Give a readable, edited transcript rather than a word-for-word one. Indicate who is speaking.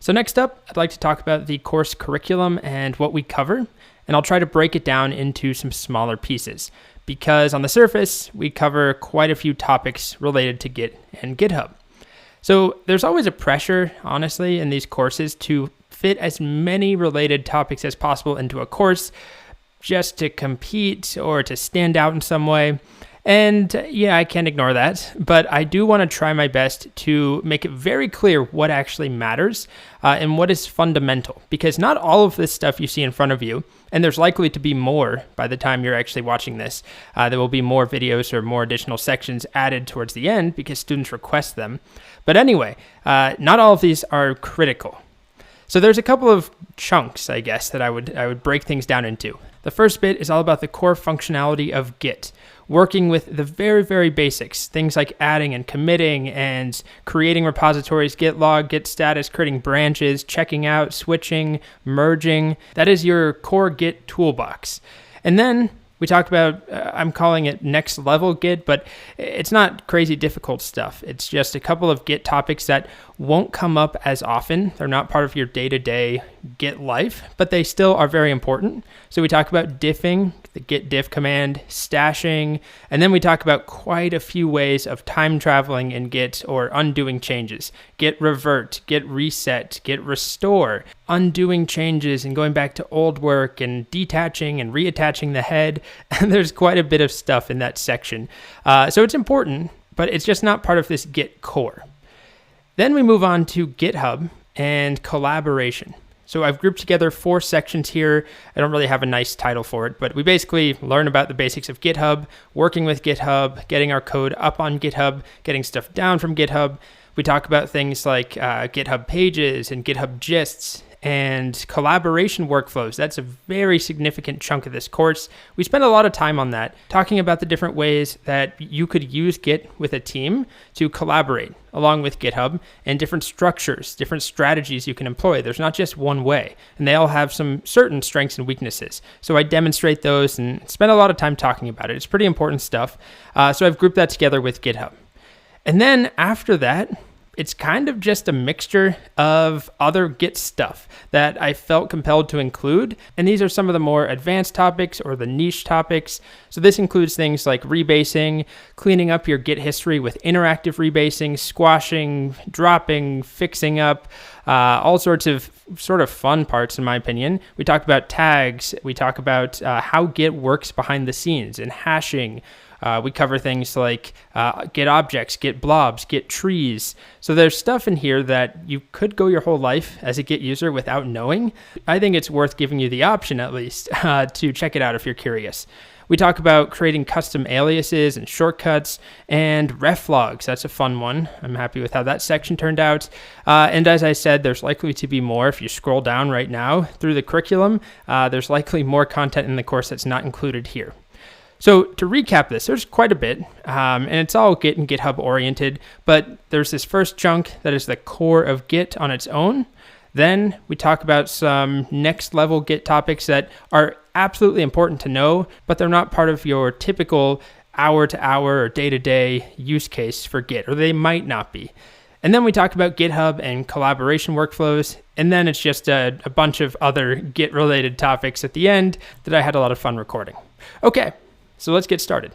Speaker 1: So next up, I'd like to talk about the course curriculum and what we cover, and I'll try to break it down into some smaller pieces because on the surface, we cover quite a few topics related to Git and GitHub. So there's always a pressure, honestly, in these courses to fit as many related topics as possible into a course just to compete or to stand out in some way. And yeah, I can't ignore that, but I do want to try my best to make it very clear what actually matters and what is fundamental, because not all of this stuff you see in front of you, and there's likely to be more by the time you're actually watching this. There will be more videos or more additional sections added towards the end because students request them. But anyway, not all of these are critical. So there's a couple of chunks, I guess, that I would break things down into. The first bit is all about the core functionality of Git, working with the very, very basics, things like adding and committing and creating repositories, git log, git status, creating branches, checking out, switching, merging. That is your core Git toolbox. And then we talk about, I'm calling it next level Git, but it's not crazy difficult stuff. It's just a couple of Git topics that won't come up as often. They're not part of your day-to-day Git life, but they still are very important. So we talk about diffing, the git diff command, stashing, and then we talk about quite a few ways of time traveling in Git or undoing changes. Git revert, git reset, git restore, undoing changes and going back to old work and detaching and reattaching the head. And there's quite a bit of stuff in that section. So it's important, but it's just not part of this Git core. Then we move on to GitHub and collaboration. So I've grouped together 4 sections here. I don't really have a nice title for it, but we basically learn about the basics of GitHub, working with GitHub, getting our code up on GitHub, getting stuff down from GitHub. We talk about things like GitHub pages and GitHub gists and collaboration workflows. That's a very significant chunk of this course. We spend a lot of time on that, talking about the different ways that you could use Git with a team to collaborate along with GitHub and different structures, different strategies you can employ. There's not just one way, and they all have some certain strengths and weaknesses. So I demonstrate those and spend a lot of time talking about it. It's pretty important stuff. So I've grouped that together with GitHub. And then after that, it's kind of just a mixture of other Git stuff that I felt compelled to include. And these are some of the more advanced topics or the niche topics. So this includes things like rebasing, cleaning up your Git history with interactive rebasing, squashing, dropping, fixing up, all sorts of sort of fun parts, in my opinion. We talk about tags. We talk about how Git works behind the scenes and hashing. We cover things like Git objects, Git blobs, Git trees. So there's stuff in here that you could go your whole life as a Git user without knowing. I think it's worth giving you the option, at least, to check it out if you're curious. We talk about creating custom aliases and shortcuts and ref logs. That's a fun one. I'm happy with how that section turned out. And as I said, there's likely to be more. If you scroll down right now through the curriculum, there's likely more content in the course that's not included here. So to recap this, there's quite a bit, and it's all Git and GitHub oriented, but there's this first chunk that is the core of Git on its own. Then we talk about some next level Git topics that are absolutely important to know, but they're not part of your typical hour-to-hour or day-to-day use case for Git, or they might not be. And then we talk about GitHub and collaboration workflows, and then it's just a bunch of other Git-related topics at the end that I had a lot of fun recording. Okay. So let's get started.